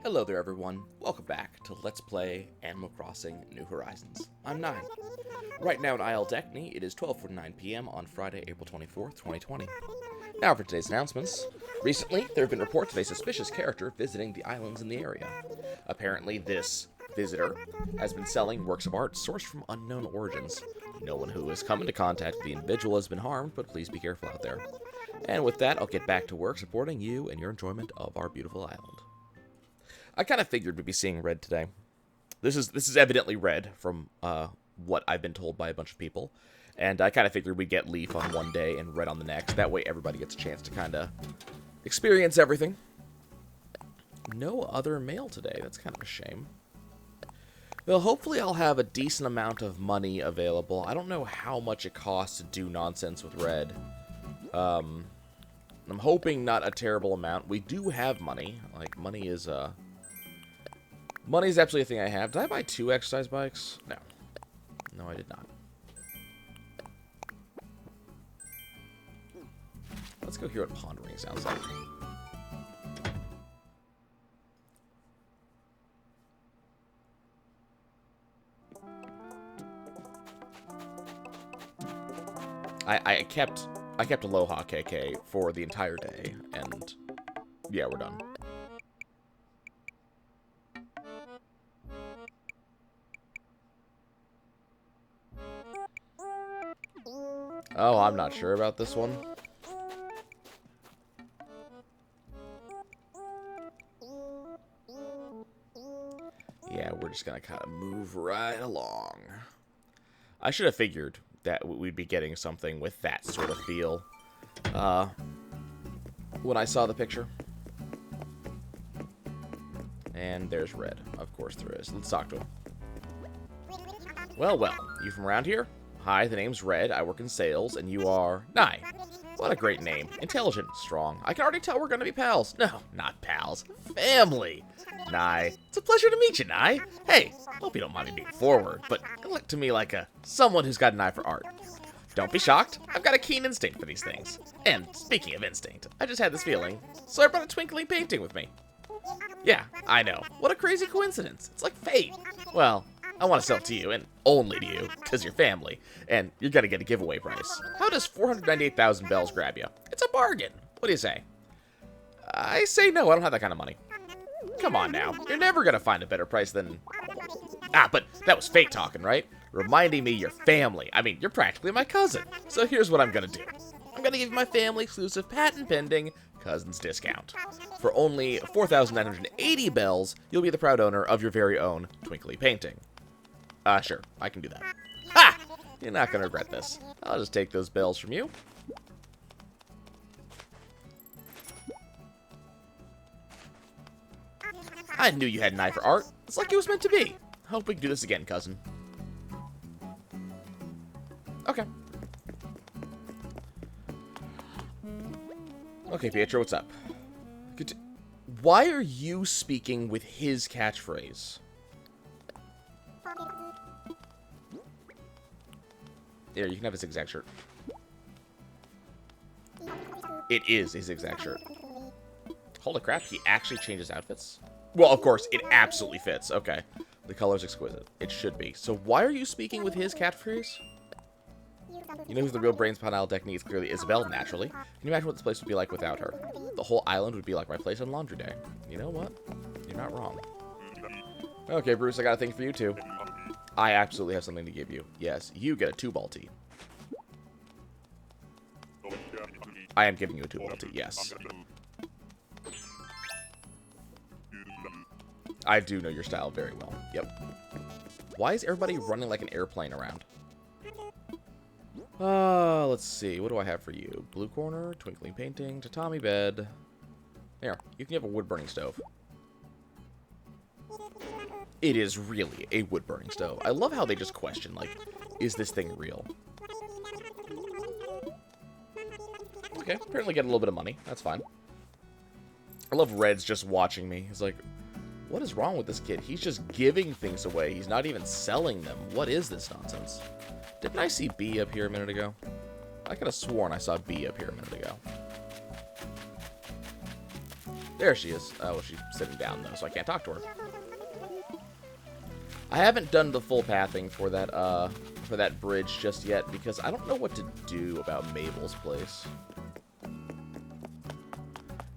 Hello there everyone, welcome back to Let's Play Animal Crossing New Horizons. I'm Nine. Right now in Isle Deckney, it is 12:49 p.m. on Friday, April 24th, 2020. Now for today's announcements. Recently, there have been reports of a suspicious character visiting the islands in the area. Apparently, this visitor has been selling works of art sourced from unknown origins. No one who has come into contact with the individual has been harmed, but please be careful out there. And with that, I'll get back to work supporting you and your enjoyment of our beautiful island. I kind of figured we'd be seeing red today. This is evidently red from what I've been told by a bunch of people. And I kind of figured we'd get leaf on one day and red on the next. That way everybody gets a chance to kind of experience everything. No other mail today. That's kind of a shame. Well, hopefully I'll have a decent amount of money available. I don't know how much it costs to do nonsense with red. I'm hoping not a terrible amount. We do have money. Like, money is absolutely a thing I have. Did I buy 2 exercise bikes? No. No, I did not. Let's go hear what pondering sounds like. I kept Aloha KK for the entire day, and yeah, we're done. Oh, I'm not sure about this one. Yeah, we're just gonna kind of move right along. I should have figured that we'd be getting something with that sort of feel when I saw the picture. And there's Red. Of course there is. Let's talk to him. Well, you from around here? Hi, the name's Red. I work in sales, and you are... Nye. What a great name. Intelligent, strong. I can already tell we're gonna be pals. No, not pals. Family. Nye. It's a pleasure to meet you, Nye. Hey, hope you don't mind me being forward, but you look to me like someone who's got an eye for art. Don't be shocked. I've got a keen instinct for these things. And speaking of instinct, I just had this feeling, so I brought a twinkling painting with me. Yeah, I know. What a crazy coincidence. It's like fate. Well, I want to sell it to you, and only to you, because you're family, and you're going to get a giveaway price. How does 498,000 bells grab you? It's a bargain. What do you say? I say no, I don't have that kind of money. Come on now, you're never going to find a better price than... Ah, but that was fate talking, right? Reminding me you're family. I mean, you're practically my cousin. So here's what I'm going to do. I'm going to give you my family exclusive patent pending cousin's discount. For only 4,980 bells, you'll be the proud owner of your very own twinkly painting. Sure, I can do that. Ha! You're not gonna regret this. I'll just take those bells from you. I knew you had an eye for art. It's like it was meant to be. Hope we can do this again, cousin. Okay. Okay, Pietro, what's up? Why are you speaking with his catchphrase? There, you can have a zigzag shirt. It is a zigzag shirt. Holy crap, he actually changes outfits? Well, of course, it absolutely fits. Okay. The color's exquisite. It should be. So why are you speaking with his catchphrase? You know who's the real brains behind Isle Deckney? It's clearly Isabelle, naturally. Can you imagine what this place would be like without her? The whole island would be like my place on Laundry Day. You know what? You're not wrong. Okay, Bruce, I got a thing for you, too. I absolutely have something to give you. Yes, you get a 2-ball tee. I am giving you a 2-ball tee, yes. I do know your style very well. Yep. Why is everybody running like an airplane around? Let's see. What do I have for you? Blue corner, twinkling painting, tatami bed. There, you can have a wood-burning stove. It is really a wood-burning stove. I love how they just question, like, is this thing real? Okay, apparently getting a little bit of money. That's fine. I love Red's just watching me. He's like, what is wrong with this kid? He's just giving things away. He's not even selling them. What is this nonsense? Didn't I see B up here a minute ago? I could have sworn I saw B up here a minute ago. There she is. Well, she's sitting down, though, so I can't talk to her. I haven't done the full pathing for that bridge just yet, because I don't know what to do about Mabel's place.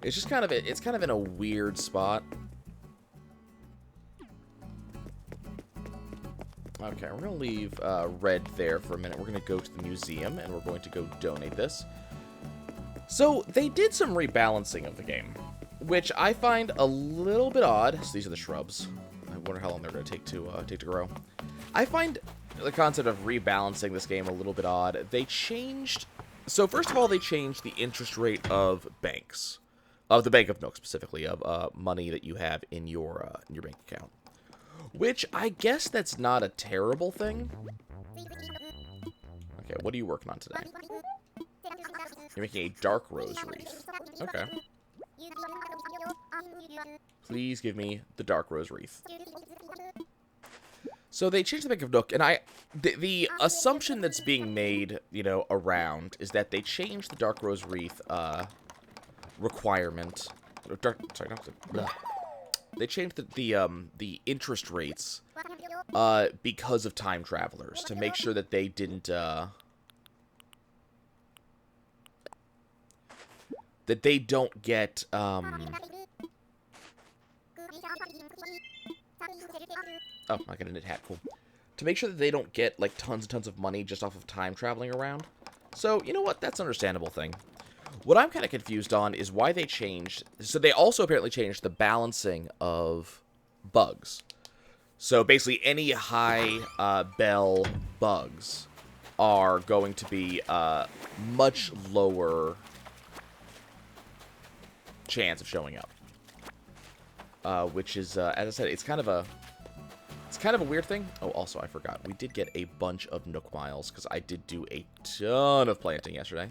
It's just kind of, it's kind of in a weird spot. Okay, we're going to leave Red there for a minute. We're going to go to the museum, and we're going to go donate this. So, they did some rebalancing of the game, which I find a little bit odd. So these are the shrubs. I wonder how long they're going to take to grow. I find the concept of rebalancing this game a little bit odd. They changed... So, first of all, they changed the interest rate of banks. Of the Bank of Nook, specifically, of money that you have in your bank account. Which, I guess that's not a terrible thing. Okay, what are you working on today? You're making a dark rose wreath. Okay. Please give me the dark rose wreath. So they changed the Bank of Nook, and the assumption that's being made, you know, around is that they changed the dark rose wreath requirement. They changed the interest rates because of time travelers to make sure that they didn't that they don't get oh, I got a knit hat, cool. To make sure that they don't get like tons and tons of money just off of time traveling around. So, you know what? That's an understandable thing. What I'm kind of confused on is why they changed... So they also apparently changed the balancing of bugs. So basically any high bell bugs are going to be much lower chance of showing up. Which is, as I said, it's kind of a weird thing. Oh, also, I forgot. We did get a bunch of Nook Miles, because I did do a ton of planting yesterday.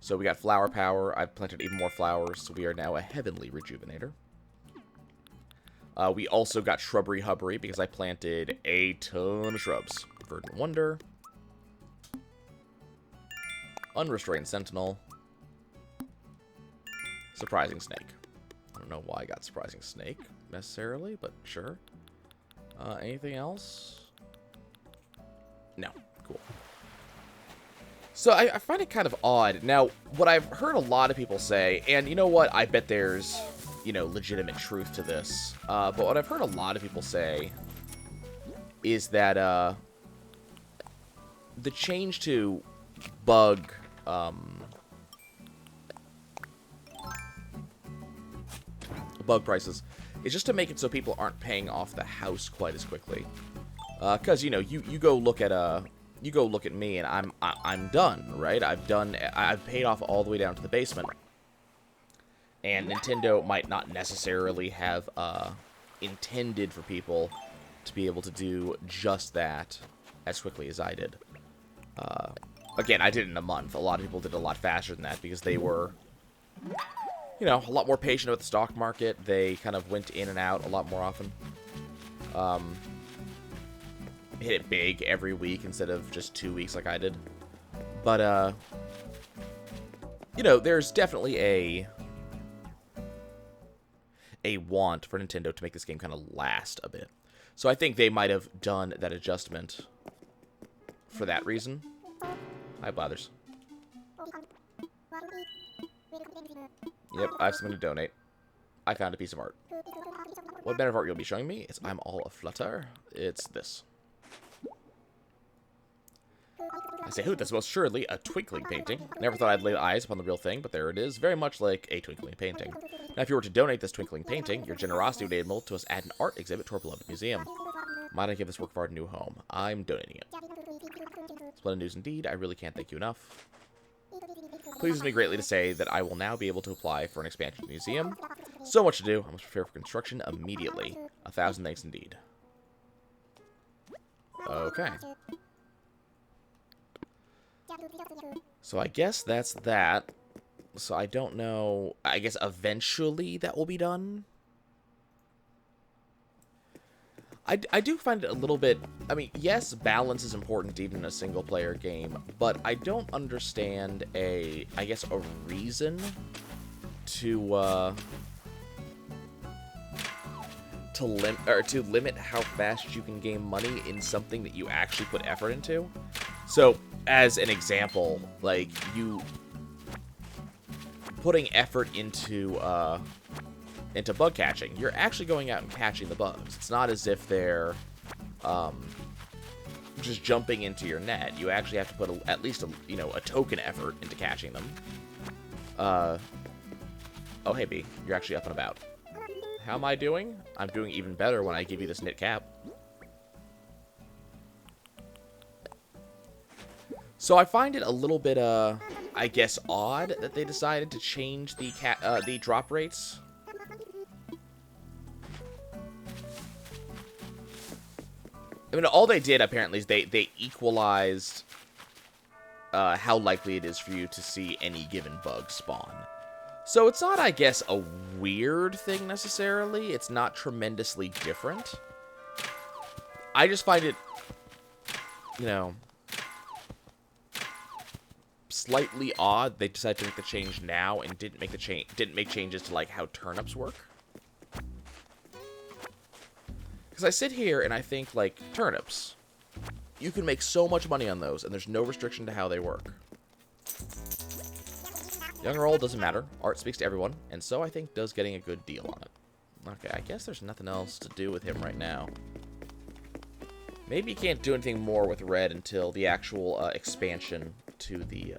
So we got flower power. I've planted even more flowers, so we are now a heavenly rejuvenator. We also got shrubbery hubbery, because I planted a ton of shrubs. Verdant Wonder. Unrestrained Sentinel. Surprising Snake. I don't know why I got Surprising Snake, necessarily, but sure. Anything else? No. Cool. So I find it kind of odd. Now, what I've heard a lot of people say, and you know what? I bet there's, you know, legitimate truth to this. But what I've heard a lot of people say is that the change to bug prices is just to make it so people aren't paying off the house quite as quickly. Because, you know, you go look at you go look at me, and I'm done, right? I've paid off all the way down to the basement. And Nintendo might not necessarily have intended for people to be able to do just that as quickly as I did. Again, I did it in a month. A lot of people did it a lot faster than that because they were, you know, a lot more patient with the stock market. They kind of went in and out a lot more often. Hit it big every week instead of just 2 weeks like I did. But, you know, there's definitely a want for Nintendo to make this game kind of last a bit. So I think they might have done that adjustment for that reason. Hi, Blathers. Yep, I have something to donate. I found a piece of art. What bit of art you'll be showing me is I'm all aflutter. It's this. I say, hoot, that's most surely a twinkling painting. Never thought I'd lay eyes upon the real thing, but there it is, very much like a twinkling painting. Now, if you were to donate this twinkling painting, your generosity would enable to us add an art exhibit to our beloved museum. Might I give this work of art a new home? I'm donating it. Splendid news indeed. I really can't thank you enough. Pleases me greatly to say that I will now be able to apply for an expansion to the museum. So much to do. I must prepare for construction immediately. 1,000 thanks indeed. Okay. So I guess that's that. So I don't know. I guess eventually that will be done. I do find it a little bit... I mean, yes, balance is important even in a single-player game, but I don't understand I guess, a reason to to limit how fast you can gain money in something that you actually put effort into. So, as an example, like you putting effort into bug catching, you're actually going out and catching the bugs. It's not as if they're just jumping into your net. You actually have to put at least a token effort into catching them. Oh, hey, B. You're actually up and about. How am I doing? I'm doing even better when I give you this knit cap. So I find it a little bit, I guess, odd that they decided to change the drop rates. I mean, all they did, apparently, is they equalized how likely it is for you to see any given bug spawn. So it's not, I guess, a weird thing necessarily. It's not tremendously different. I just find it, slightly odd they decided to make the change now and didn't make changes to like how turnips work. Because I sit here and I think, like, turnips, you can make so much money on those and there's no restriction to how they work. Young or old, doesn't matter. Art speaks to everyone, and so I think does getting a good deal on it. Okay, I guess there's nothing else to do with him right now. Maybe you can't do anything more with Red until the actual expansion to the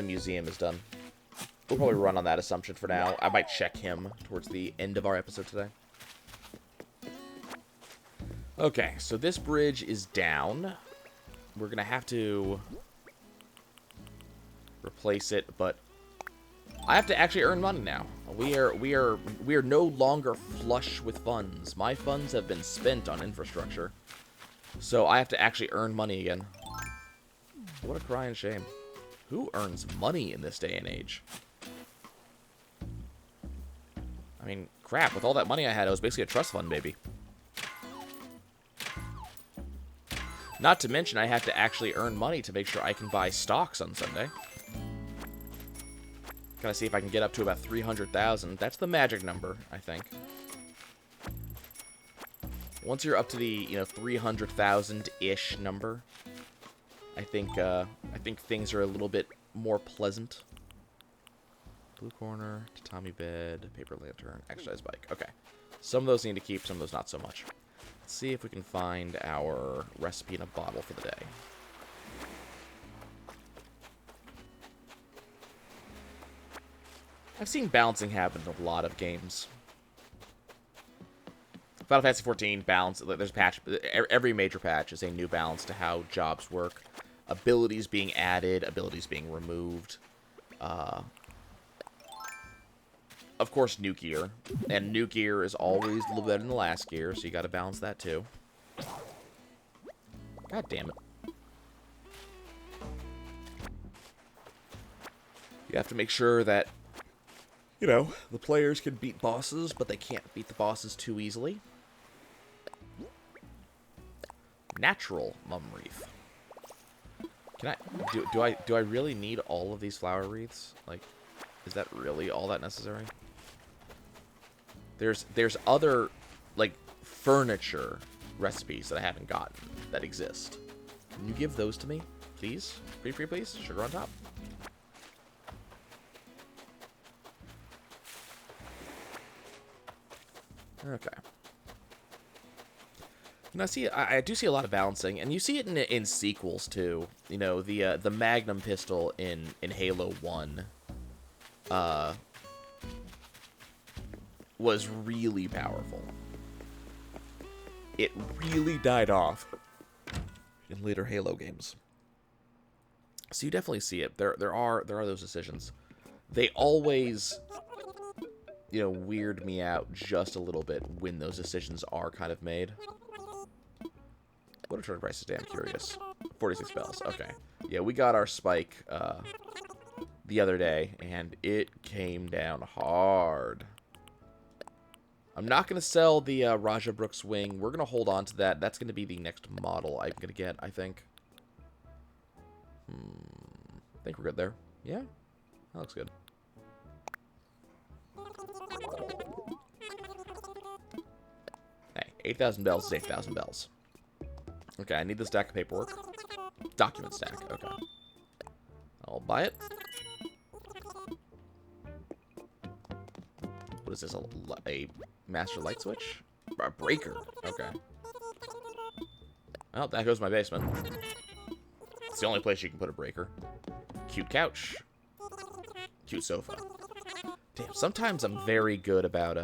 museum is done. We'll probably run on that assumption for now. I might check him towards the end of our episode today. Okay, so this bridge is down. We're gonna have to replace it, but I have to actually earn money now. We are no longer flush with funds. My funds have been spent on infrastructure, so I have to actually earn money again. What a crying shame. Who earns money in this day and age? I mean, crap. With all that money I had, it was basically a trust fund, baby. Not to mention, I have to actually earn money to make sure I can buy stocks on Sunday. Gotta see if I can get up to about 300,000. That's the magic number, I think. Once you're up to the 300,000-ish number, I think things are a little bit more pleasant. Blue corner, tatami bed, paper lantern, exercise bike. Okay, some of those need to keep, some of those not so much. Let's see if we can find our recipe in a bottle for the day. I've seen balancing happen in a lot of games. Final Fantasy XIV, balance, there's a patch, every major patch is a new balance to how jobs work. Abilities being added, abilities being removed. Of course, new gear. And new gear is always a little better than the last gear, so you gotta balance that too. God damn it. You have to make sure that, the players can beat bosses, but they can't beat the bosses too easily. Natural mum wreath. Can I do I really need all of these flower wreaths? Like, is that really all that necessary? There's other, like, furniture recipes that I haven't gotten that exist. Can you give those to me, please? Free, please. Sugar on top. Okay. I do see a lot of balancing, and you see it in sequels too. The Magnum pistol in Halo 1 was really powerful. It really died off in later Halo games. So you definitely see it. There are those decisions. They always weird me out just a little bit when those decisions are kind of made. What are turn prices? Damn curious. 46 bells. Okay. Yeah, we got our spike the other day, and it came down hard. I'm not going to sell the Raja Brooks wing. We're going to hold on to that. That's going to be the next model I'm going to get, I think. I think we're good there. Yeah? That looks good. 8,000 bells is 8,000 bells. Okay, I need the stack of paperwork. Document stack, okay. I'll buy it. What is this, a master light switch? A breaker, okay. Well, that goes my basement. It's the only place you can put a breaker. Cute couch. Cute sofa. Damn, sometimes I'm very good about,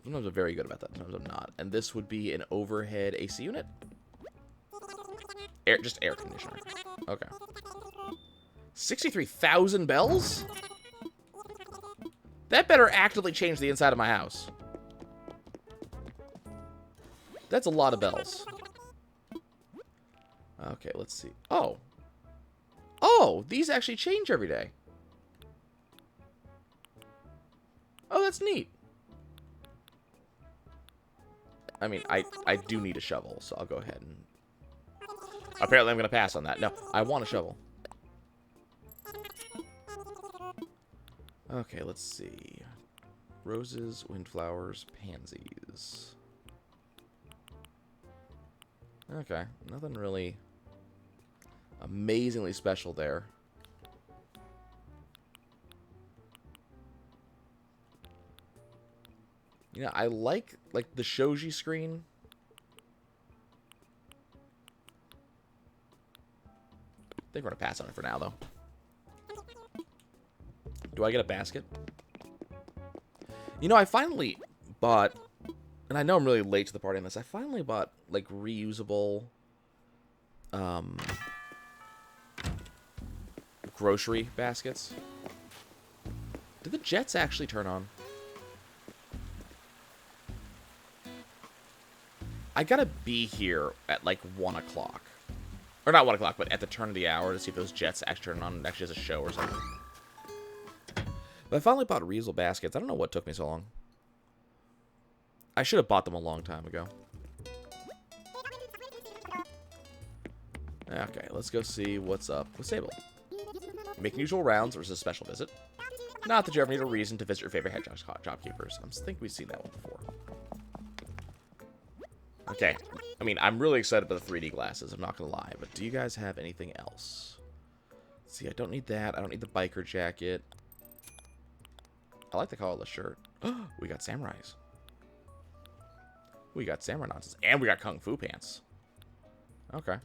sometimes I'm very good about that, sometimes I'm not. And this would be an overhead AC unit? Just air conditioner. Okay. 63,000 bells? That better actively change the inside of my house. That's a lot of bells. Okay, let's see. Oh. Oh, these actually change every day. Oh, that's neat. I mean, I do need a shovel, so I'll go ahead and... Apparently I'm going to pass on that. No, I want a shovel. Okay, let's see. Roses, windflowers, pansies. Okay, nothing really amazingly special there. You know, I like the shoji screen. I think we're gonna pass on it for now, though. Do I get a basket? You know, I finally bought, and I know I'm really late to the party on this, I finally bought, like, reusable, grocery baskets. Did the jets actually turn on? I gotta be here at, like, 1 o'clock. Or not 1 o'clock, but at the turn of the hour to see if those jets actually turn on and actually has a show or something. But I finally bought reusable baskets. I don't know what took me so long. I should have bought them a long time ago. Okay, let's go see what's up with Sable. Making usual rounds versus a special visit. Not that you ever need a reason to visit your favorite head shopkeepers. I think we've seen that one before. Okay, I mean, I'm really excited about the 3D glasses, I'm not gonna lie, but do you guys have anything else? Let's see, I don't need that. I don't need the biker jacket. I like the colorless shirt. We got samurais. We got samurai nonsense. And we got kung fu pants. Okay.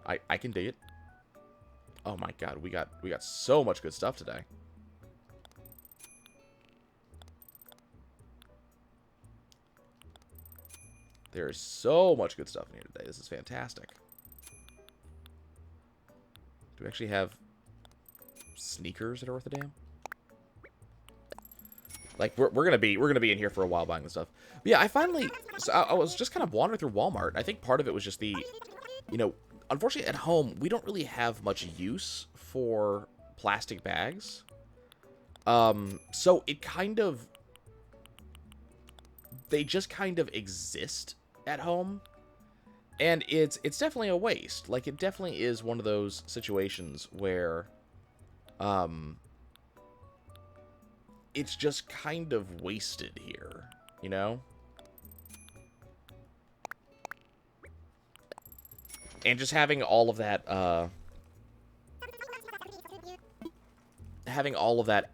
I can dig it. Oh my god, we got so much good stuff today. There is so much good stuff in here today. This is fantastic. Do we actually have sneakers that are worth a damn? Like, we're gonna be in here for a while buying this stuff. But yeah, I was just kind of wandering through Walmart. I think part of it was just the, you know, unfortunately at home we don't really have much use for plastic bags. So it kind of, they just kind of exist at home, and it's definitely a waste. Like, it definitely is one of those situations where, it's just kind of wasted here, you know? And just having all of that,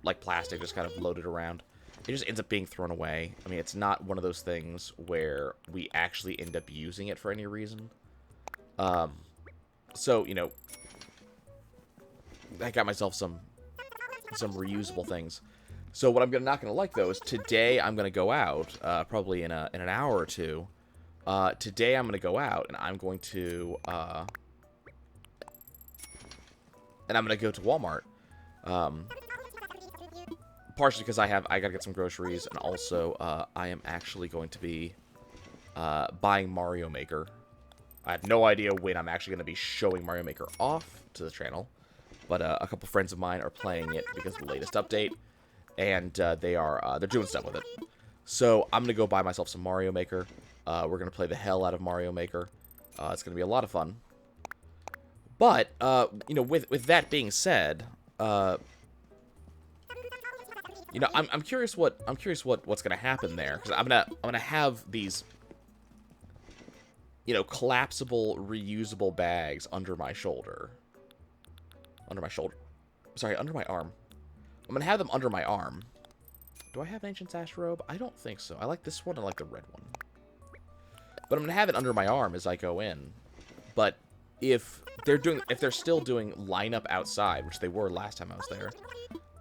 like, plastic just kind of loaded around, it just ends up being thrown away. I mean, it's not one of those things where we actually end up using it for any reason. So, you know, I got myself some reusable things. So what I'm not going to like, though, is today I'm going to go out, probably in an hour or two. Today I'm going to go out, and I'm going to go to Walmart. Partially because I got to get some groceries, and also I am actually going to be buying Mario Maker. I have no idea when I'm actually going to be showing Mario Maker off to the channel, but a couple friends of mine are playing it because of the latest update. And they're doing stuff with it. So I'm going to go buy myself some Mario Maker. We're going to play the hell out of Mario Maker. It's going to be a lot of fun. But, you know, with that being said, You know, I'm curious what's gonna happen there, because I'm gonna have these, you know, collapsible, reusable bags under my shoulder. Under my shoulder. Sorry, under my arm. I'm gonna have them under my arm. Do I have an Ancient Sash Robe? I don't think so. I like this one. I like the red one. But I'm gonna have it under my arm as I go in. But if they're still doing lineup outside, which they were last time I was there,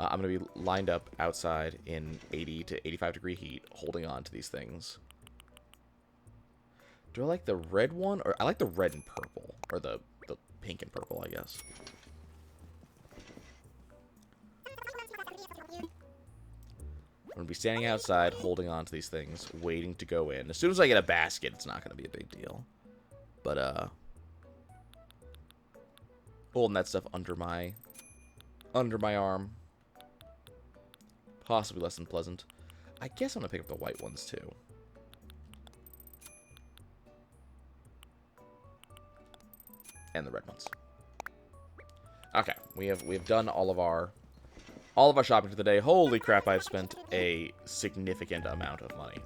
I'm gonna be lined up outside in 80 to 85 degree heat, holding on to these things. Do I like the red one, or I like the red and purple, or the pink and purple, I guess. I'm going to be standing outside, holding on to these things, waiting to go in. As soon as I get a basket, it's not going to be a big deal. But, holding that stuff under my arm. Possibly less than pleasant. I guess I'm going to pick up the white ones, too. And the red ones. Okay, we have done all of our shopping for the day. Holy crap, I've spent a significant amount of money.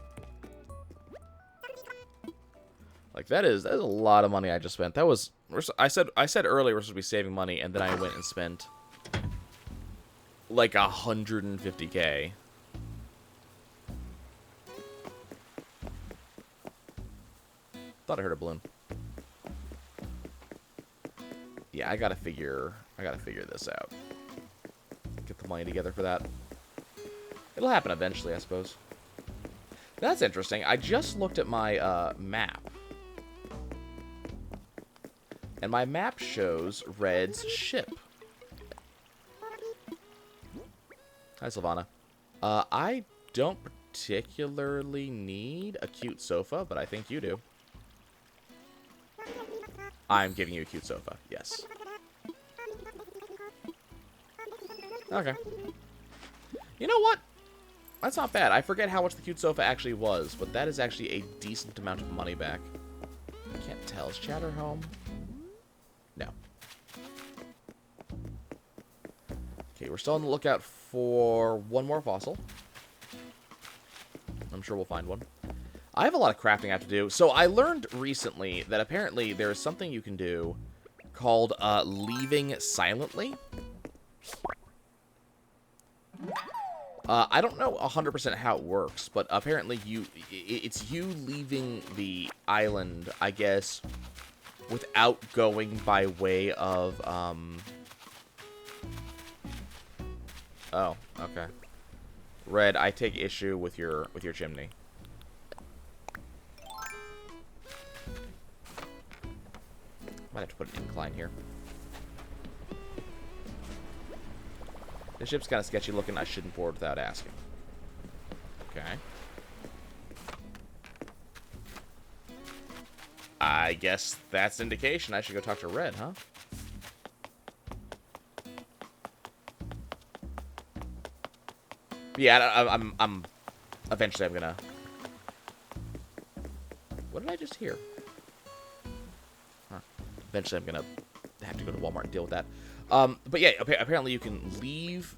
Like, that is a lot of money I just spent. That was, I said earlier we're supposed to be saving money, and then I went and spent like 150K. Thought I heard a balloon. Yeah, I gotta figure this out. Get the money together for that. It'll happen eventually, I suppose. That's interesting. I just looked at my map. And my map shows Red's ship. Hi, Sylvana. I don't particularly need a cute sofa, but I think you do. I'm giving you a cute sofa, yes. Okay. You know what? That's not bad. I forget how much the cute sofa actually was, but that is actually a decent amount of money back. I can't tell. Is Chatter home? No. Okay, we're still on the lookout for one more fossil. I'm sure we'll find one. I have a lot of crafting I have to do. So I learned recently that apparently there is something you can do called leaving silently. I don't know 100% how it works, but apparently it's you leaving the island, I guess, without going by way of, Oh, okay. Red, I take issue with your chimney. Might have to put an incline here. The ship's kind of sketchy looking. I shouldn't board without asking. Okay. I guess that's an indication I should go talk to Red, huh? Yeah, I'm eventually I'm gonna... What did I just hear? Huh. Eventually I'm gonna have to go to Walmart and deal with that. But yeah, apparently you can leave,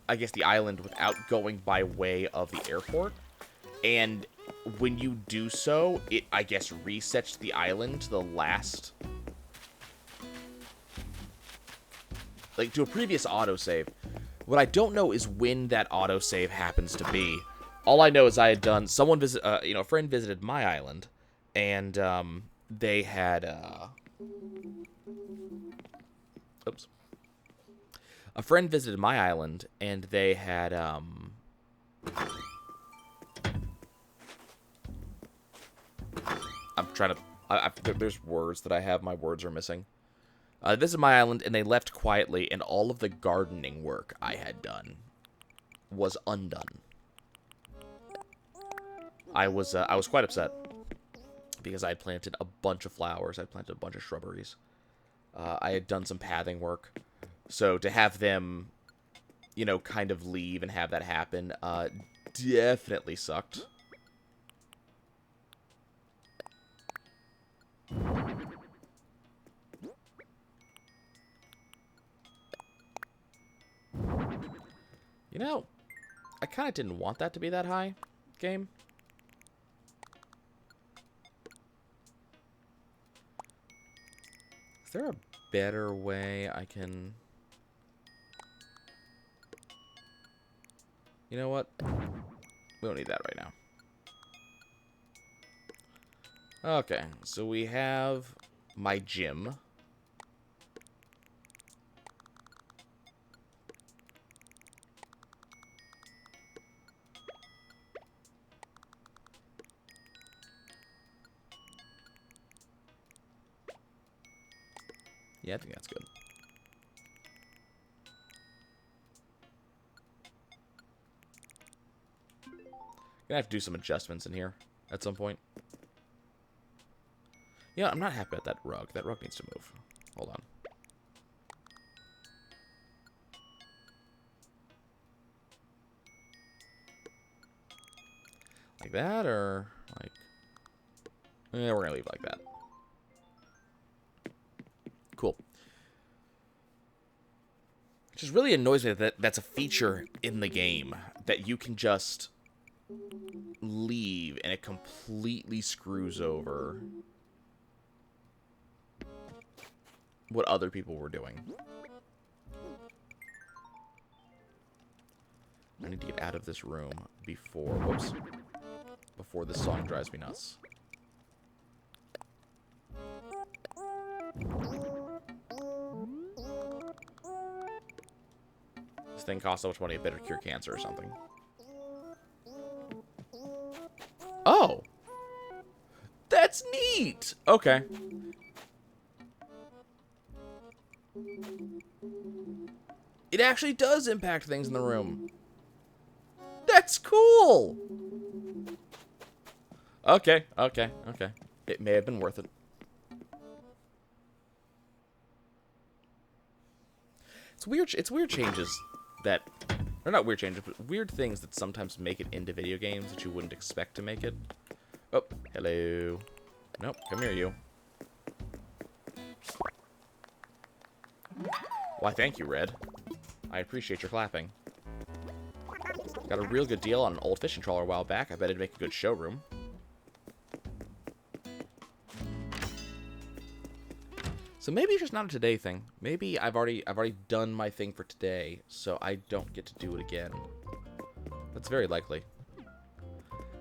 I guess, the island without going by way of the airport. And when you do so, it, I guess, resets the island to the last... Like, to a previous autosave. What I don't know is when that autosave happens to be. All I know is I had done... Someone a friend visited my island. And, they had, Oops. A friend visited my island, and they had, I'm trying to... there's words that I have. My words are missing. This is my island, and they left quietly, and all of the gardening work I had done was undone. I was quite upset, because I had planted a bunch of flowers. I planted a bunch of shrubberies. I had done some pathing work. So to have them, you know, kind of leave and have that happen, definitely sucked. You know, I kind of didn't want that to be that high, game. Is there a better way I can... You know what? We don't need that right now. Okay, so we have my gym. Yeah, I think that's good. Gonna have to do some adjustments in here at some point. Yeah, I'm not happy about that rug. That rug needs to move. Hold on. Like that, or like... Yeah, we're gonna leave it like that. Cool. It just really annoys me that that's a feature in the game, that you can just leave and it completely screws over what other people were doing. I need to get out of this room before, whoops, before this song drives me nuts. This thing costs so much money, it better cure cancer or something. Oh! That's neat! Okay. It actually does impact things in the room. That's cool! Okay, okay, okay. It may have been worth it. It's weird changes that... Or not weird changes, but weird things that sometimes make it into video games that you wouldn't expect to make it. Oh, hello. Nope, come here, you. Why, thank you, Red. I appreciate your clapping. Got a real good deal on an old fishing trawler a while back. I bet it'd make a good showroom. So maybe it's just not a today thing. Maybe I've already done my thing for today, so I don't get to do it again. That's very likely.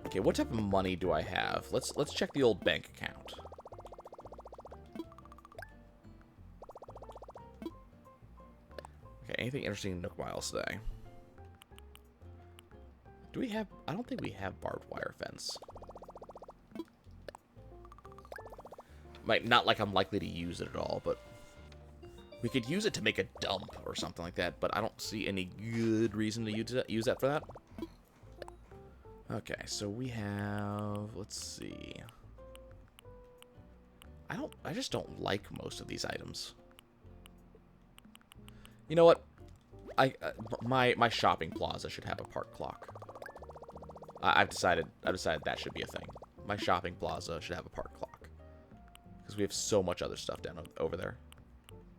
Okay, what type of money do I have? Let's check the old bank account. Okay, anything interesting in Nook Miles today? Do we have... I don't think we have barbed wire fence. Like, not like I'm likely to use it at all, but... We could use it to make a dump or something like that, but I don't see any good reason to use that for that. Okay, so we have... Let's see... I just don't like most of these items. You know what? My shopping plaza should have a park clock. I've decided that should be a thing. My shopping plaza should have a park clock. Because we have so much other stuff down over there.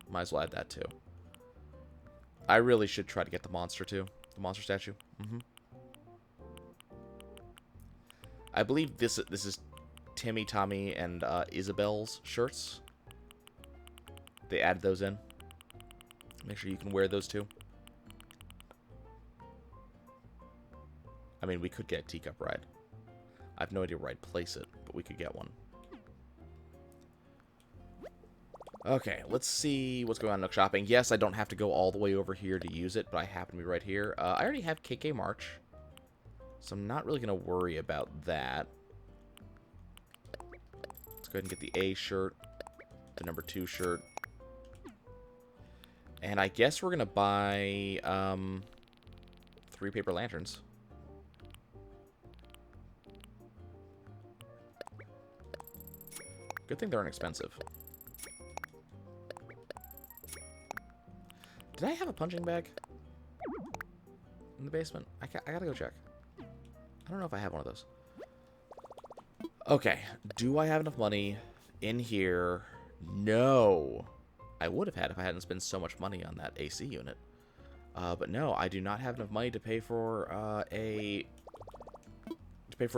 Might as well add that too. I really should try to get the monster too. The monster statue. I believe this is Timmy, Tommy, and Isabel's shirts. They added those in. Make sure you can wear those too. I mean, we could get a teacup ride. I have no idea where I'd place it, but we could get one. Okay, let's see what's going on in Nook Shopping. Yes, I don't have to go all the way over here to use it, but I happen to be right here. I already have KK March, so I'm not really going to worry about that. Let's go ahead and get the A shirt, the number 2 shirt. And I guess we're going to buy 3 paper lanterns. Good thing they're inexpensive. Did I have a punching bag in the basement? I gotta go check. I don't know if I have one of those. Okay, do I have enough money in here? No. I would have had if I hadn't spent so much money on that AC unit. But no, I do not have enough money to pay for a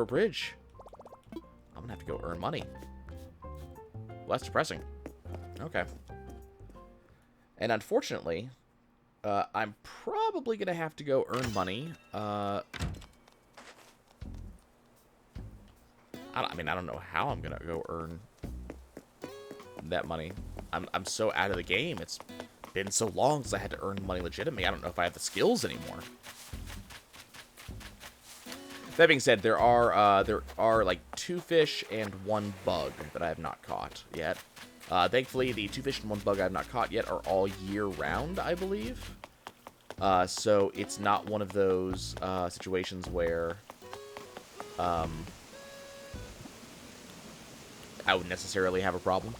bridge. I'm gonna have to go earn money. Well, that's depressing. Okay. And unfortunately, I'm probably gonna have to go earn money. I mean, I don't know how I'm gonna go earn that money. I'm so out of the game. It's been so long since I had to earn money legitimately. I don't know if I have the skills anymore. That being said, there are like 2 fish and 1 bug that I have not caught yet. Thankfully, the 2 fish and 1 bug I have not caught yet are all year-round, I believe. So it's not one of those situations where I would necessarily have a problem.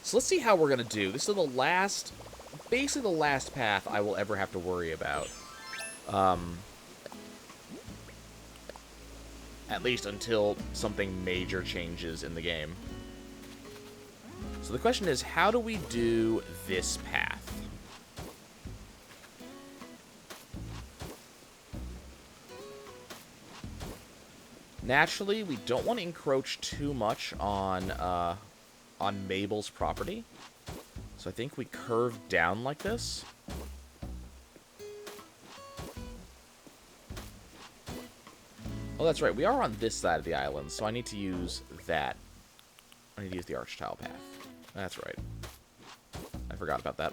So let's see how we're going to do. This is basically the last path I will ever have to worry about. At least until something major changes in the game. So the question is, how do we do this path? Naturally, we don't want to encroach too much on Mabel's property. So I think we curve down like this. Oh, that's right. We are on this side of the island, so I need to use that. I need to use the arch tile path. That's right. I forgot about that.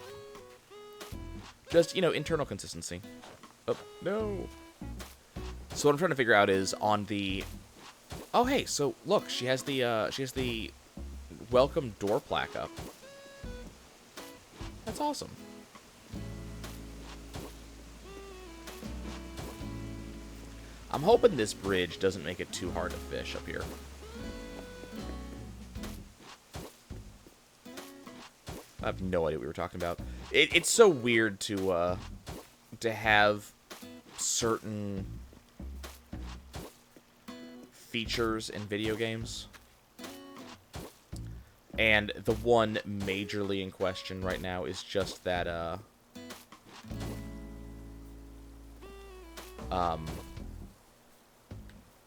Just, you know, internal consistency. Oh, no. So what I'm trying to figure out is on the... Oh, hey, so look, she has the welcome door plaque up. That's awesome. I'm hoping this bridge doesn't make it too hard to fish up here. I have no idea what we were talking about. It's so weird to have certain features in video games. And the one majorly in question right now is just that,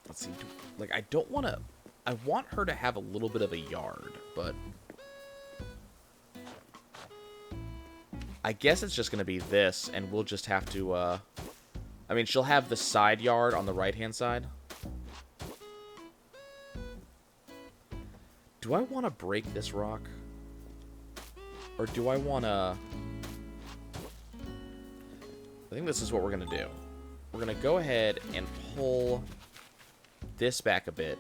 let's see, like, I don't want to, I want her to have a little bit of a yard, but I guess it's just going to be this, and we'll just have to, I mean, she'll have the side yard on the right-hand side. Do I want to break this rock? Or do I want to... I think this is what we're going to do. We're going to go ahead and pull this back a bit.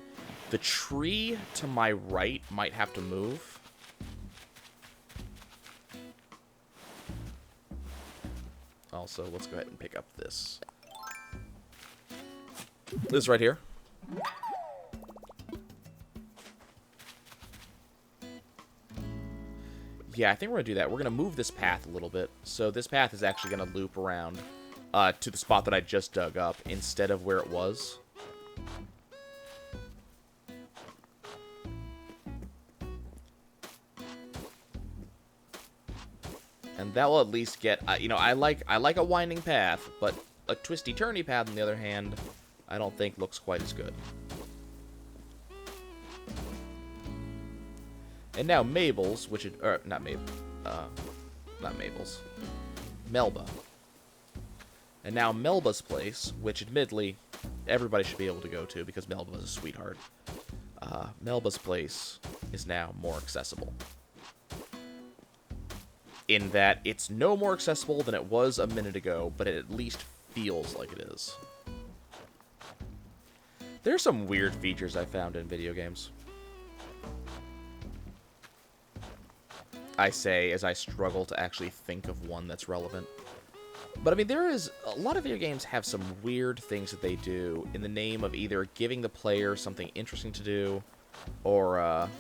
The tree to my right might have to move. Also, let's go ahead and pick up this. This right here. Yeah, I think we're going to do that. We're going to move this path a little bit. So this path is actually going to loop around to the spot that I just dug up instead of where it was. And that will at least get, you know, I like a winding path, but a twisty-turny path, on the other hand, I don't think looks quite as good. And now Mabel's, which is, or not Mabel's, Melba. And now Melba's place, which admittedly everybody should be able to go to because Melba is a sweetheart. Melba's place is now more accessible. In that it's no more accessible than it was a minute ago, but it at least feels like it is. There are some weird features I found in video games. I say as I struggle to actually think of one that's relevant. But I mean, there is a lot of video games have some weird things that they do in the name of either giving the player something interesting to do, or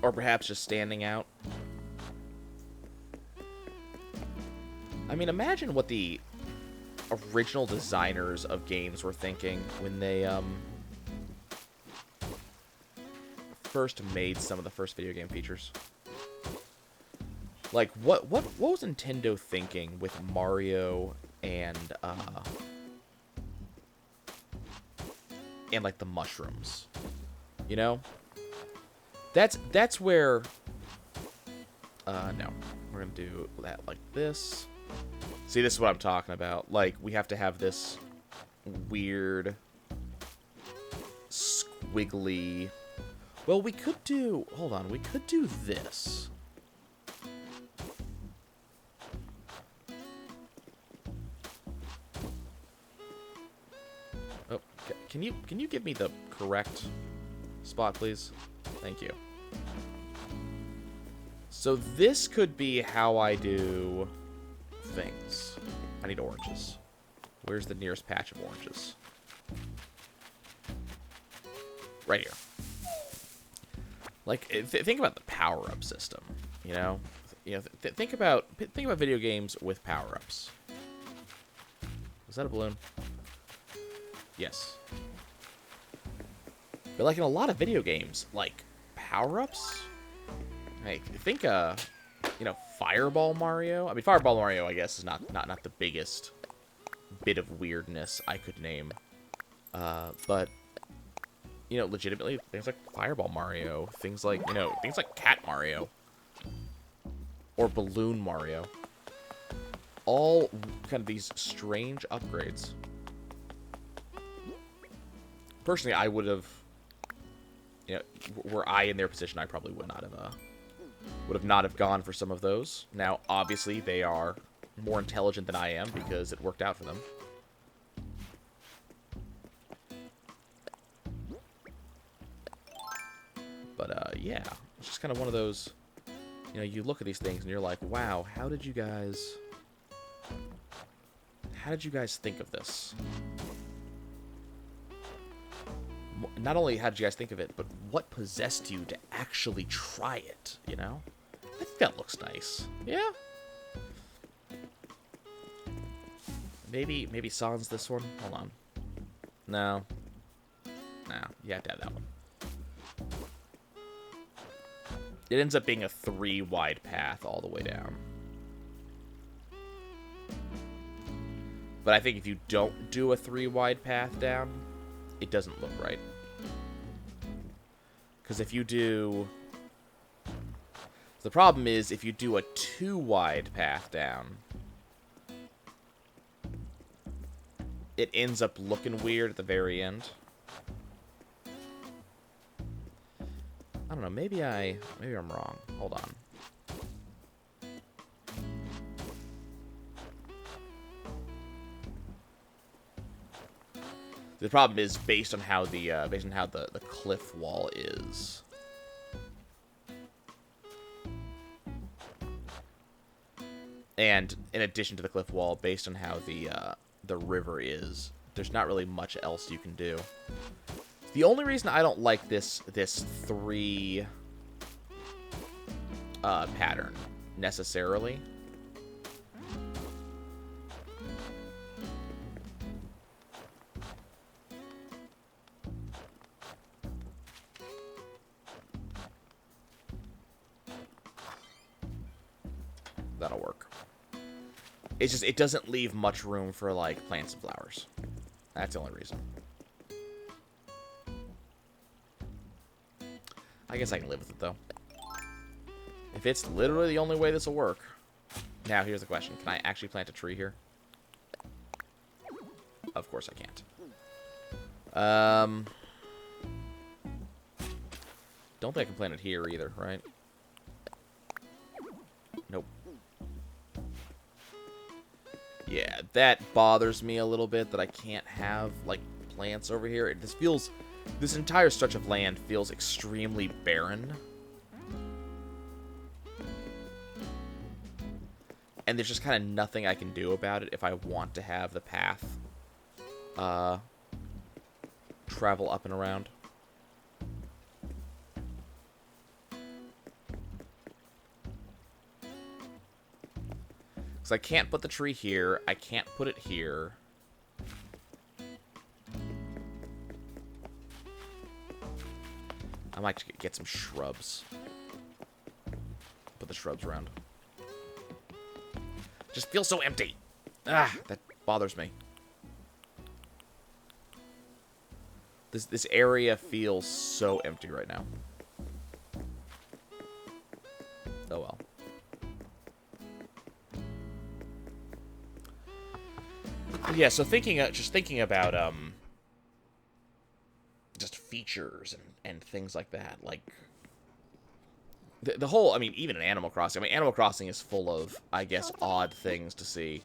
perhaps just standing out. I mean, imagine what the original designers of games were thinking when they first made some of the first video game features? Like, what was Nintendo thinking with Mario and like the mushrooms? You know? That's where no. We're gonna do that like this. See, this is what I'm talking about. Like, we have to have this weird squiggly. Well, we could do, hold on, we could do this. Oh, can you give me the correct spot, please? Thank you. So this could be how I do things. I need oranges. Where's the nearest patch of oranges? Right here. Like, think about the power-up system. You know, think about video games with power-ups. Was that a balloon? Yes. But like in a lot of video games, like power-ups. Like, think you know, Fireball Mario. I mean, Fireball Mario, I guess, is not the biggest bit of weirdness I could name. But you know, legitimately, things like Fireball Mario, things like, you know, things like Cat Mario or Balloon Mario, all kind of these strange upgrades. Personally, I would have, you know, were I in their position, I probably would not have gone for some of those. Now, obviously, they are more intelligent than I am because it worked out for them. But, yeah, it's just kind of one of those, you know, you look at these things and you're like, wow, how did you guys think of this? Not only how did you guys think of it, but what possessed you to actually try it, you know? I think that looks nice. Yeah. Maybe sans this one? Hold on. No. No, you have to have that one. It ends up being a 3-wide path all the way down. But I think if you don't do a 3-wide path down, it doesn't look right. Because if you do... The problem is, if you do a 2-wide path down, it ends up looking weird at the very end. I don't know, maybe I'm wrong. Hold on. The problem is based on how the cliff wall is. And in addition to the cliff wall, based on how the river is, there's not really much else you can do. The only reason I don't like this 3 pattern necessarily that'll work. It's just, it doesn't leave much room for, like, plants and flowers. That's the only reason. I guess I can live with it, though. If it's literally the only way this will work. Now, here's the question. Can I actually plant a tree here? Of course I can't. Don't think I can plant it here either, right? Nope. Yeah, that bothers me a little bit that I can't have, like, plants over here. This entire stretch of land feels extremely barren. And there's just kind of nothing I can do about it if I want to have the path travel up and around. Because I can't put the tree here. I can't put it here. I'm might get some shrubs. Put the shrubs around. Just feels so empty. Ah, that bothers me. This area feels so empty right now. Oh well. Yeah, so just thinking about just features and things like that, like the whole, I mean, even in Animal Crossing. I mean, Animal Crossing is full of, I guess, odd things to see.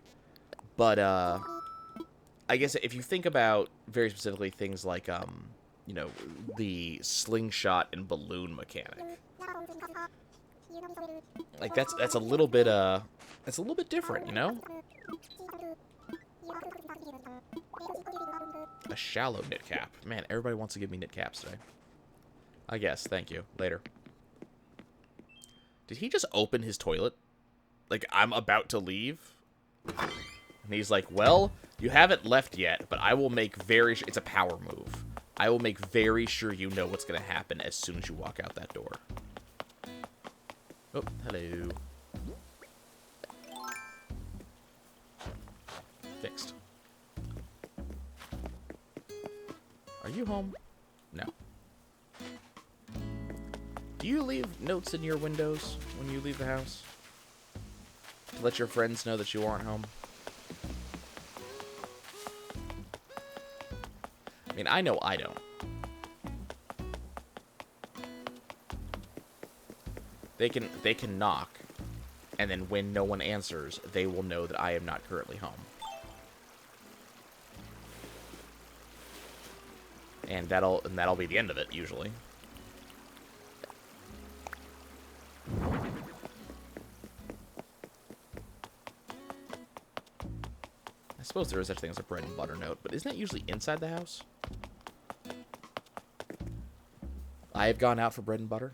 But I guess if you think about very specifically things like you know, the slingshot and balloon mechanic. Like that's a little bit different, you know? A shallow knit cap. Man, everybody wants to give me knit caps today. I guess. Thank you. Later. Did he just open his toilet? Like, I'm about to leave? And he's like, well, you haven't left yet, but I will make very sure... It's a power move. I will make very sure you know what's going to happen as soon as you walk out that door. Oh, hello. Fixed. Are you home? No. Do you leave notes in your windows when you leave the house? To let your friends know that you aren't home? I mean, I know I don't. They can knock, and then when no one answers, they will know that I am not currently home. And that'll be the end of it, usually. I suppose there is such a thing as a bread and butter note, but isn't that usually inside the house? I have gone out for bread and butter.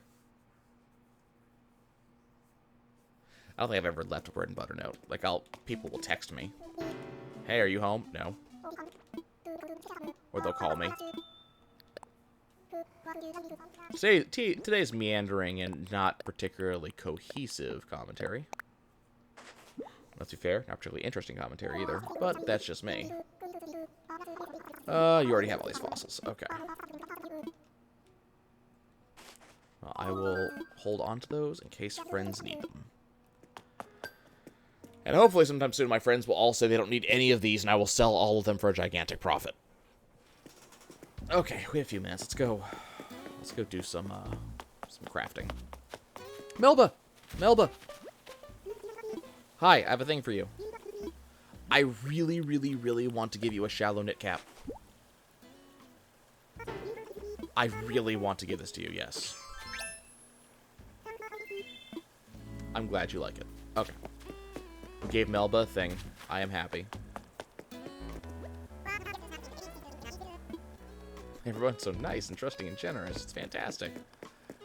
I don't think I've ever left a bread and butter note. Like, people will text me. Hey, are you home? No. Or they'll call me. Today's meandering and not particularly cohesive commentary. Let's be fair, not particularly interesting commentary either, but that's just me. You already have all these fossils. Okay. Well, I will hold on to those in case friends need them. And hopefully sometime soon my friends will all say they don't need any of these and I will sell all of them for a gigantic profit. Okay, we have a few minutes. Let's go do some crafting. Melba! Melba! Hi, I have a thing for you. I really, really, really want to give you a shallow knit cap. I really want to give this to you, yes. I'm glad you like it. Okay. We gave Melba a thing. I am happy. Everyone's so nice and trusting and generous. It's fantastic.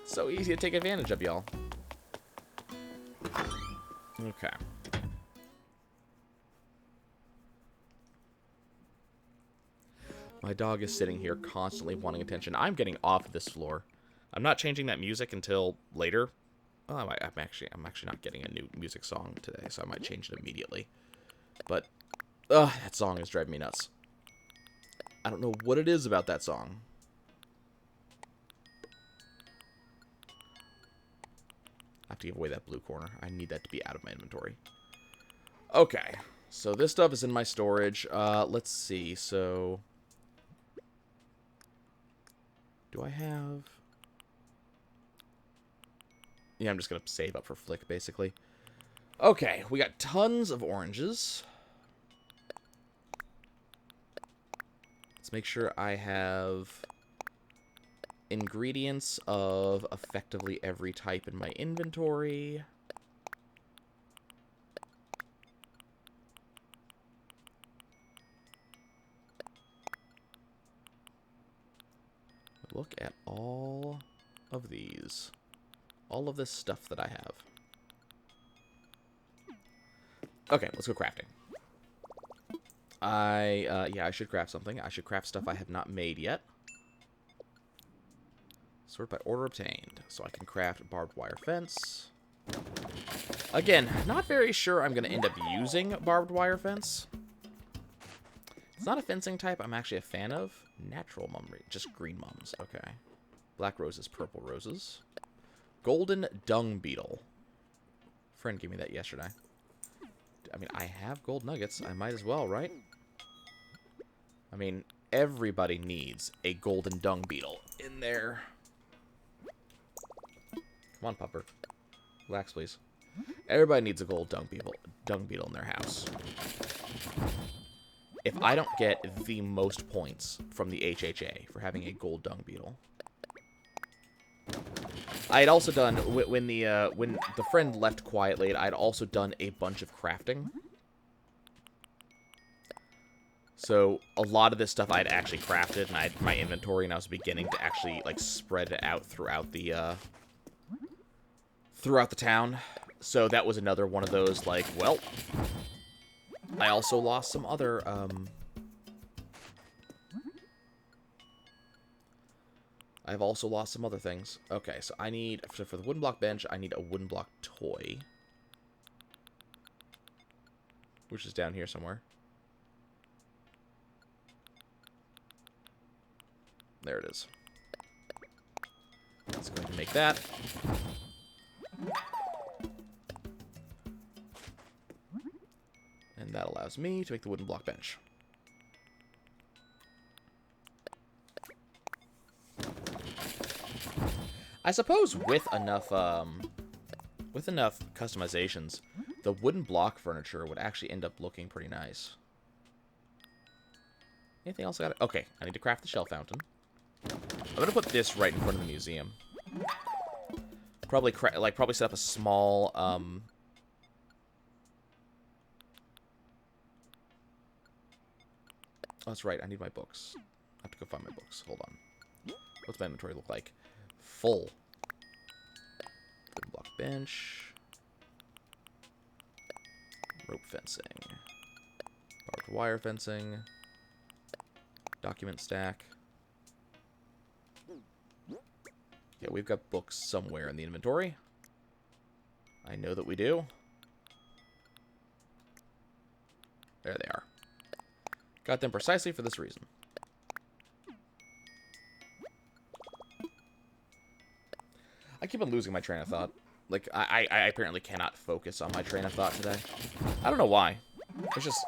It's so easy to take advantage of, y'all. Okay. My dog is sitting here constantly wanting attention. I'm getting off of this floor. I'm not changing that music until later. Oh, I'm actually not getting a new music song today, so I might change it immediately. But, that song is driving me nuts. I don't know what it is about that song. I have to give away that blue corner. I need that to be out of my inventory. Okay, so this stuff is in my storage. Let's see, so... Do I have... Yeah, I'm just going to save up for Flick, basically. Okay, we got tons of oranges. Let's make sure I have ingredients of effectively every type in my inventory. Look at all of these. All of this stuff that I have. Okay, let's go crafting. Yeah, I should craft something. I should craft stuff I have not made yet. So Sort by order obtained. So I can craft barbed wire fence. Again, not very sure I'm going to end up using barbed wire fence. It's not a fencing type I'm actually a fan of. Natural mummery. Just green mums. Okay. Black roses, purple roses. Golden dung beetle. Friend gave me that yesterday. I mean, I have gold nuggets. I might as well, right? I mean, everybody needs a golden dung beetle in there. Come on, pupper. Relax, please. Everybody needs a gold dung beetle in their house. If I don't get the most points from the HHA for having a gold dung beetle. I had also done, when the friend left quietly, I had also done a bunch of crafting. So, a lot of this stuff I had actually crafted, and I had my inventory, and I was beginning to actually, like, spread it out throughout the town. So, that was another one of those, like, well, I also lost some other, I've also lost some other things. Okay, so I need, for the wooden block bench, I need a wooden block toy. Which is down here somewhere. There it is. Let's go ahead and make that. And that allows me to make the wooden block bench. I suppose with enough customizations, the wooden block furniture would actually end up looking pretty nice. Anything else I got? Okay, I need to craft the shell fountain. I'm gonna put this right in front of the museum. Probably set up a small oh, that's right. I need my books. I have to go find my books. Hold on. What's my inventory look like? Full. Wooden block bench. Rope fencing. Barbed wire fencing. Document stack. Yeah, we've got books somewhere in the inventory. I know that we do. There they are. Got them precisely for this reason. I keep on losing my train of thought. Like, I apparently cannot focus on my train of thought today. I don't know why. There's just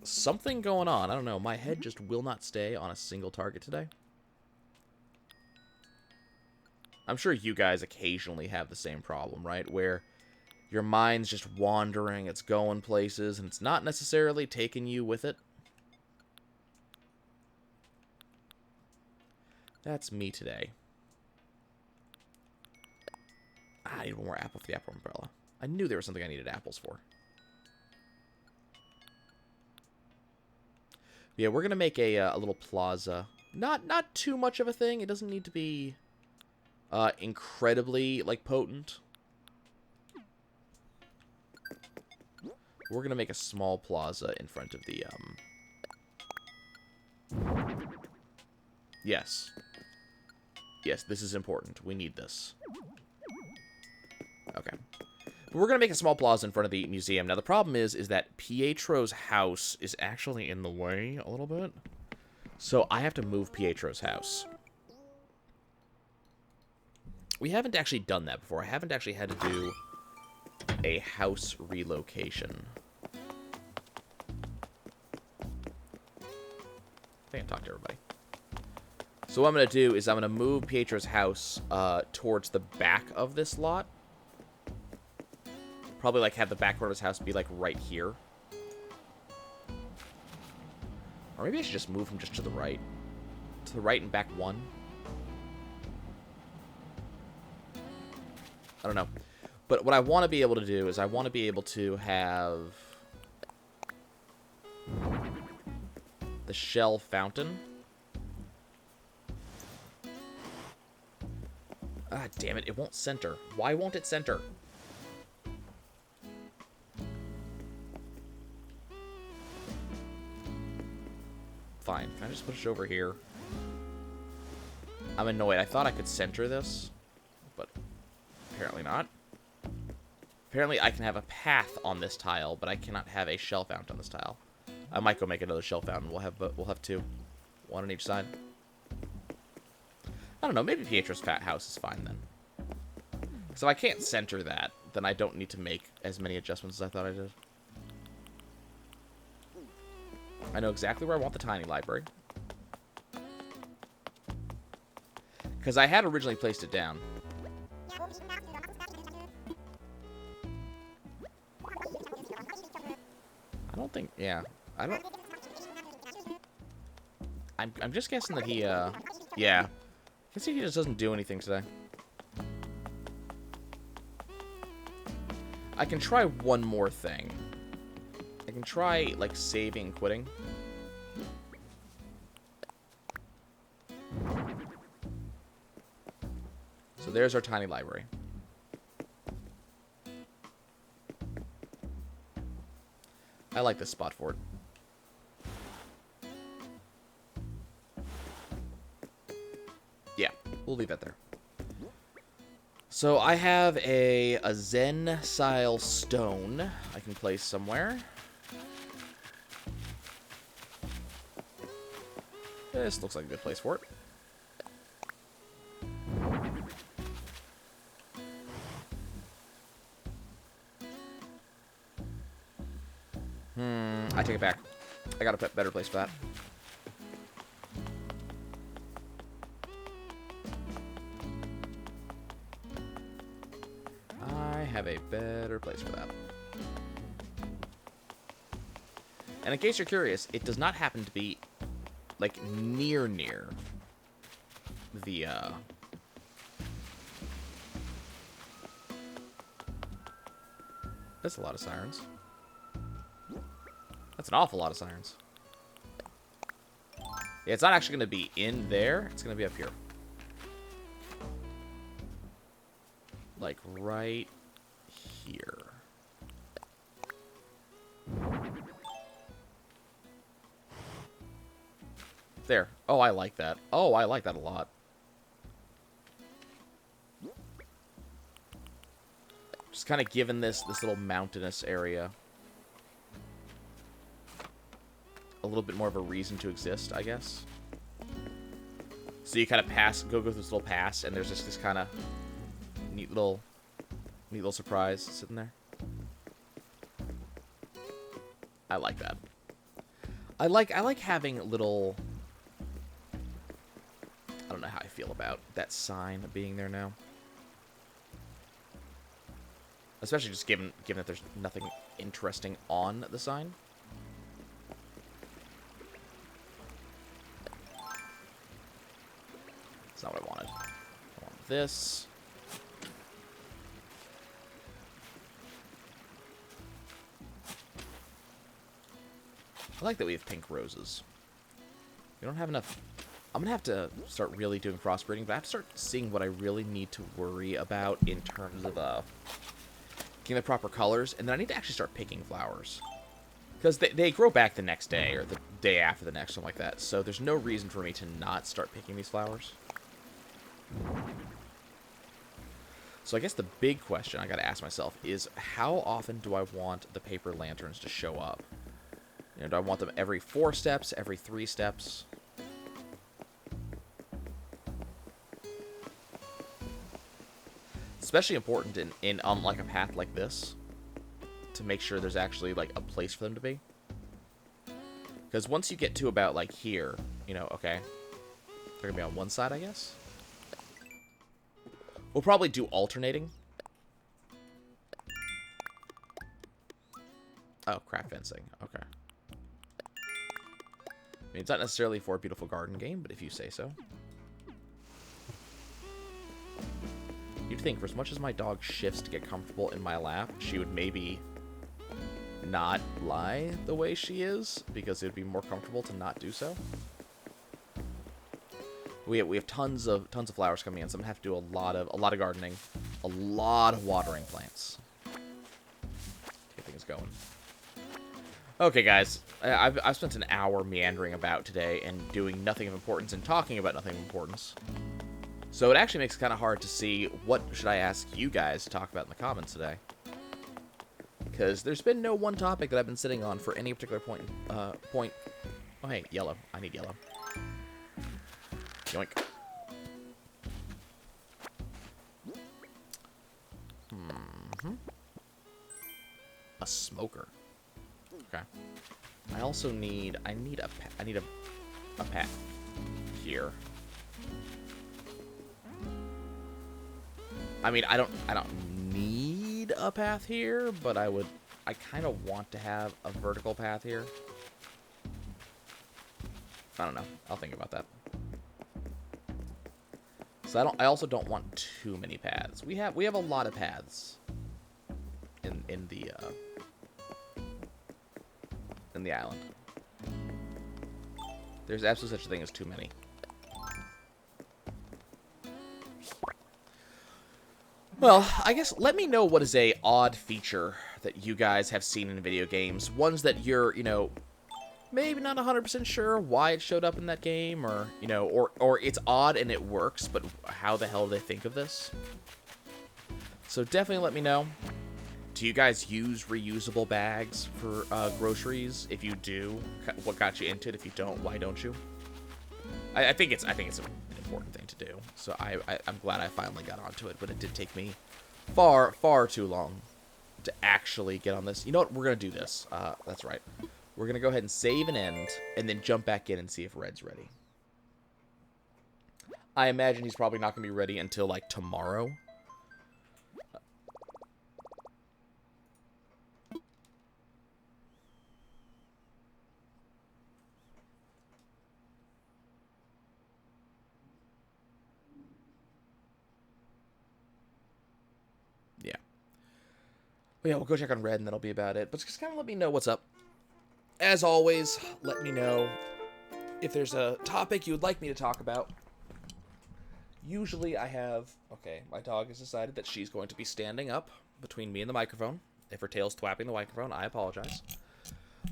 something going on. I don't know. My head just will not stay on a single target today. I'm sure you guys occasionally have the same problem, right? Where your mind's just wandering, it's going places, and it's not necessarily taking you with it. That's me today. I need one more apple for the apple umbrella. I knew there was something I needed apples for. Yeah, we're gonna make a little plaza. Not too much of a thing. It doesn't need to be incredibly like potent. We're gonna make a small plaza in front of the Yes. Yes, this is important. We need this. Okay. But we're going to make a small plaza in front of the museum. Now, the problem is that Pietro's house is actually in the way a little bit. So I have to move Pietro's house. We haven't actually done that before. I haven't actually had to do a house relocation. I think I talked to everybody. So what I'm going to do is I'm going to move Pietro's house towards the back of this lot. Probably, like, have the back corner of his house be, like, right here. Or maybe I should just move him just to the right. To the right and back one. I don't know. But what I want to be able to do is I want to be able to have the shell fountain. Ah, damn it. It won't center. Why won't it center? Fine. Can I just push it over here? I'm annoyed. I thought I could center this, but apparently not. Apparently I can have a path on this tile, but I cannot have a shell fountain on this tile. I might go make another shell fountain. We'll have two. One on each side. I don't know. Maybe Pietro's fat house is fine then. So if I can't center that, then I don't need to make as many adjustments as I thought I did. I know exactly where I want the tiny library. Because I had originally placed it down. I don't think, yeah. I don't... I'm just guessing that he, yeah. I guess he just doesn't do anything today. I can try one more thing. I can try, like, saving and quitting. So there's our tiny library. I like this spot for it. Yeah, we'll leave that there. So I have a Zen-style stone I can place somewhere. This looks like a good place for it. I take it back. I got a better place for that. I have a better place for that. And in case you're curious, it does not happen to be, like, near the, That's a lot of sirens. That's an awful lot of sirens. Yeah, it's not actually going to be in there. It's going to be up here. Like, right here. There. Oh, I like that. Oh, I like that a lot. Just kind of giving this little mountainous area a little bit more of a reason to exist, I guess. So you kind of go through this little pass, and there's just this kind of neat little surprise sitting there. I like that. I like having little. I don't know how I feel about that sign being there now. Especially just given that there's nothing interesting on the sign. That's not what I wanted. I want this. I like that we have pink roses. We don't have enough. I'm going to have to start really doing crossbreeding, but I have to start seeing what I really need to worry about in terms of getting the proper colors, and then I need to actually start picking flowers. Because they grow back the next day, or the day after the next, something like that. So there's no reason for me to not start picking these flowers. So I guess the big question I got to ask myself is, how often do I want the paper lanterns to show up? You know, do I want them every 4 steps, every 3 steps? Especially important in like a path like this, to make sure there's actually like a place for them to be. Because once you get to about like here, you know, okay, they're gonna be on one side, I guess. We'll probably do alternating. Oh, craft fencing. Okay. I mean, it's not necessarily for a beautiful garden game, but if you say so. You'd think, for as much as my dog shifts to get comfortable in my lap, she would maybe not lie the way she is, because it would be more comfortable to not do so. We have tons of flowers coming in, so I'm gonna have to do a lot of gardening, a lot of watering plants. Get things going. Okay, guys, I've spent an hour meandering about today and doing nothing of importance and talking about nothing of importance. So it actually makes it kind of hard to see what should I ask you guys to talk about in the comments today. Because there's been no one topic that I've been sitting on for any particular point. Oh, hey, yellow. I need yellow. Yoink. A smoker. Okay. I need a path here. I mean, I don't need a path here, but I kind of want to have a vertical path here. I don't know. I'll think about that. So I also don't want too many paths. We have a lot of paths in the island. There's absolutely such a thing as too many. Well, I guess let me know what is a odd feature that you guys have seen in video games. Ones that you're, maybe not 100% sure why it showed up in that game, or, or it's odd and it works, but how the hell do they think of this? So definitely let me know. Do you guys use reusable bags for groceries? If you do, what got you into it? If you don't, why don't you? I think it's an important thing to do. So I'm glad I finally got onto it, but it did take me far too long to actually get on this. You know what? We're gonna do this. That's right. We're gonna go ahead and save and end, and then jump back in and see if Red's ready. I imagine he's probably not gonna be ready until like tomorrow. But yeah, we'll go check on Red, and that'll be about it. But just kind of let me know what's up. As always, let me know if there's a topic you would like me to talk about. Usually I have... Okay, my dog has decided that she's going to be standing up between me and the microphone. If her tail's thwapping the microphone, I apologize.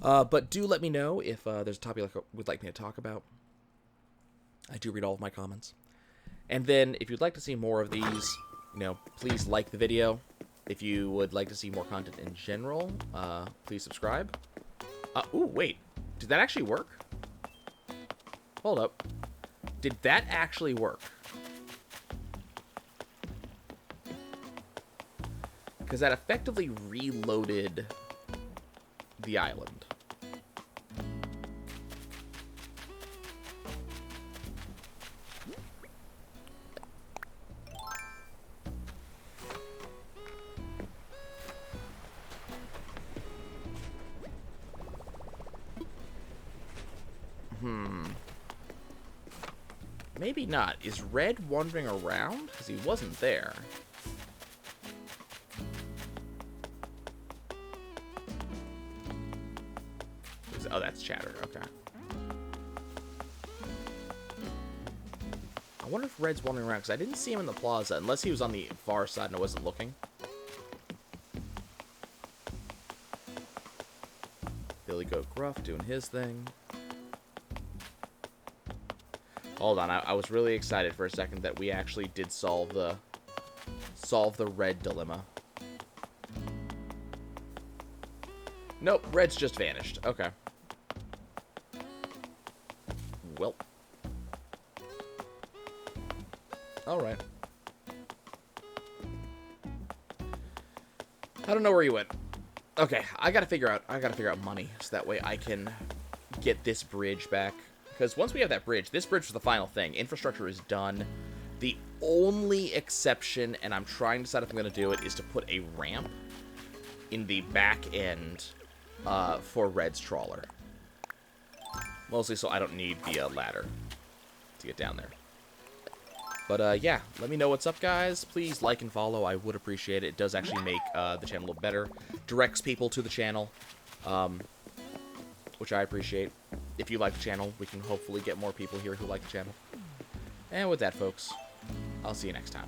But do let me know if there's a topic you would like me to talk about. I do read all of my comments. And then, if you'd like to see more of these, please like the video. If you would like to see more content in general, please subscribe. Ooh, wait. Did that actually work? Hold up. Did that actually work? Because that effectively reloaded the island. Maybe not. Is Red wandering around? Because he wasn't there. Oh, that's Chatter. Okay. I wonder if Red's wandering around, because I didn't see him in the plaza, unless he was on the far side and I wasn't looking. Billy Goat Gruff doing his thing. Hold on, I was really excited for a second that we actually did solve the Red dilemma. Nope, Red's just vanished. Okay. Well. Alright. I don't know where he went. Okay, I gotta figure out money so that way I can get this bridge back. Because once we have that bridge, this bridge was the final thing. Infrastructure is done. The only exception, and I'm trying to decide if I'm going to do it, is to put a ramp in the back end for Red's trawler. Mostly so I don't need the ladder to get down there. But yeah, let me know what's up, guys. Please like and follow. I would appreciate it. It does actually make the channel a little better. Directs people to the channel, which I appreciate. If you like the channel, we can hopefully get more people here who like the channel. And with that, folks, I'll see you next time.